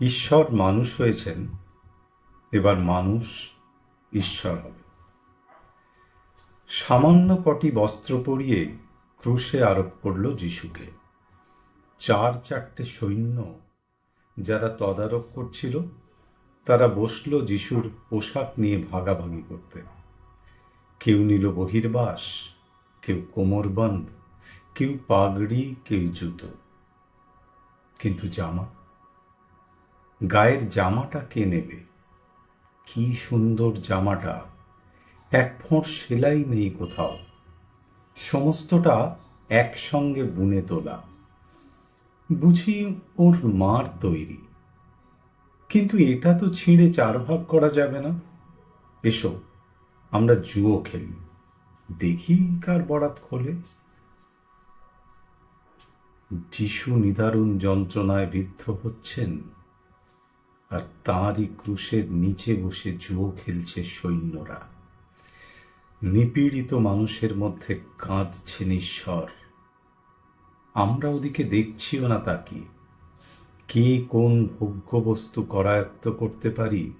ঈশ্বর মানুষ হয়েছেন, এবার মানুষ ঈশ্বর হবে। সামান্য কটি বস্ত্র পরিয়ে ক্রুশে আরোপ করল যিশুকে। চারটে সৈন্য যারা তদারক করছিল, তারা বসল যিশুর পোশাক নিয়ে ভাগাভাগি করতে। কেউ নিল বহির্বাস, কেউ কোমরবন্ধ, কেউ পাগড়ি, কেউ জুতো। কিন্তু গায়ের জামাটা কে নেবে? কি সুন্দর জামাটা! এক ফোঁট সেলাই নেই কোথাও, সমস্তটা একসঙ্গে বুনে তোলা। বুঝি ওর মার তৈরি। কিন্তু এটা তো ছিঁড়ে চার ভাগ করা যাবে না। এসো, আমরা জুয়ো খেলি, দেখি কার বরাত খোলে। যিশু নিদারুণ যন্ত্রণায় বিদ্ধ হচ্ছেন, আর তাঁরই ক্রুশের নিচে বসে জুয়ো খেলছে সৈন্যরা। নিপীড়িত মানুষের মধ্যে কাঁদছেন ঈশ্বর। আমরা ওদিকে দেখছিও না তাকিয়ে। কে কোন ভোগ্যবস্তু করায়ত্ত করতে পারি,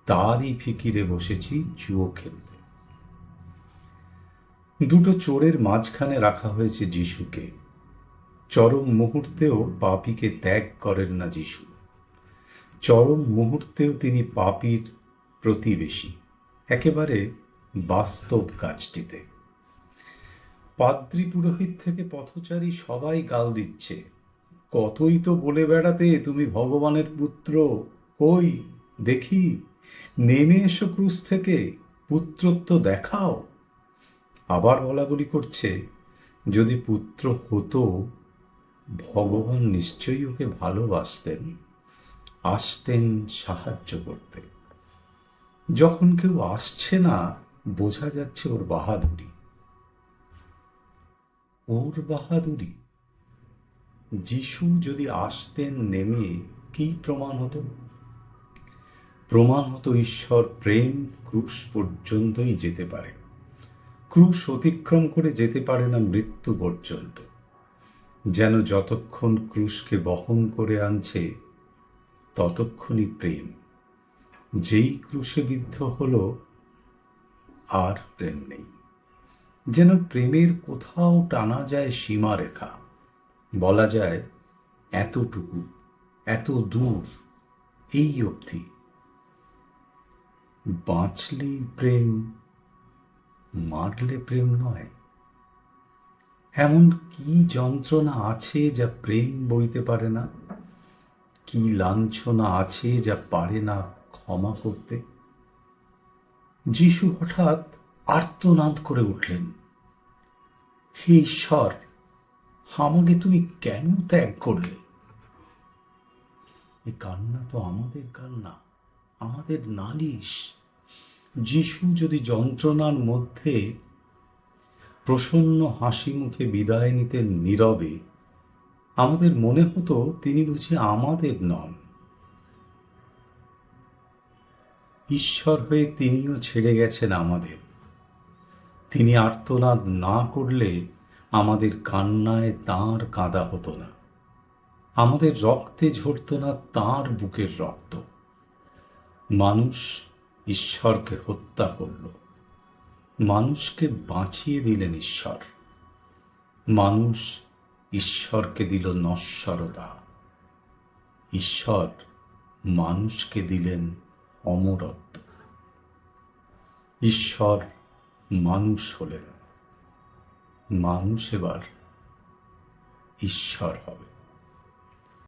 তারই ফিকিরে বসেছি জুয়ো খেলতে। দুটো চোরের মাঝখানে রাখা হয়েছে যিশুকে। চরম মুহূর্তেও পাপীকে ত্যাগ করেন না যিশু। চরম মুহূর্তেও তিনি পাপীর প্রতিবেশী, একেবারে বাস্তব কাজটিতে। পাদ্রী পুরোহিত থেকে পথচারী সবাই গাল দিচ্ছে, কতই তো বলে বেড়াতে তুমি ভগবানের পুত্র, কই দেখি, নেমে এসো ক্রুশ থেকে, পুত্রত্ব দেখাও। আবার বলাবলি করছে, যদি পুত্র হতো, ভগবান নিশ্চয়ই ওকে ভালোবাসতেন, আসতেন সাহায্য করতে। যখন কেউ আসছে না, বোঝা যাচ্ছে ওর বাহাদুরি। ওর বাহাদুরি। যিশু যদি আসতেন নেমে, কি প্রমাণ হতো? প্রমাণ হতো ঈশ্বর প্রেম ক্রুশ পর্যন্তই যেতে পারে। ক্রুশ অতিক্রম করে যেতে পারে না মৃত্যু পর্যন্ত। যেন যতক্ষণ ক্রুশকে বহন করে আনছে, ততক্ষণই প্রেম। যেই ক্রুশে বিদ্ধ হলো, আর প্রেম নেই। যেন প্রেমের কোথাও টানা যায় সীমারেখা, বলা যায় এতটুকু, এত দূর, এই অবধি। বাঁচলেই প্রেম, মারলে প্রেম নয়। এমন কি যন্ত্রণা আছে যা প্রেম বইতে পারে না? কি লাঞ্ছনা আছে যা পারে না ক্ষমা করতে? যিশু হঠাৎ আর্তনাদ করে উঠলেন, হে ঈশ্বর, আমাকে তুমি কেন ত্যাগ করলে? এ কান্না তো আমাদের কান্না, আমাদের নালিশ। যিশু যদি যন্ত্রণার মধ্যে প্রসন্ন হাসি মুখে বিদায় নিতেন নীরবে, আমাদের মনে হতো তিনি বুঝি আমাদের নন। ঈশ্বর হয়ে তিনিও ছেড়ে গেছেন আমাদের। তিনি আর্তনাদ না করলে আমাদের কান্নায় তাঁর কাঁদা হতো না, আমাদের রক্তে ঝরত না তাঁর বুকের রক্ত। মানুষ ঈশ্বরকে হত্যা করল, মানুষকে বাঁচিয়ে দিলেন ঈশ্বর। মানুষ ঈশ্বরকে দিল নশ্বরতা, ঈশ্বর মানুষকে দিলেন অমরত্ব। ঈশ্বর মানুষ হলেন, মানুষ এবার ঈশ্বর হবে।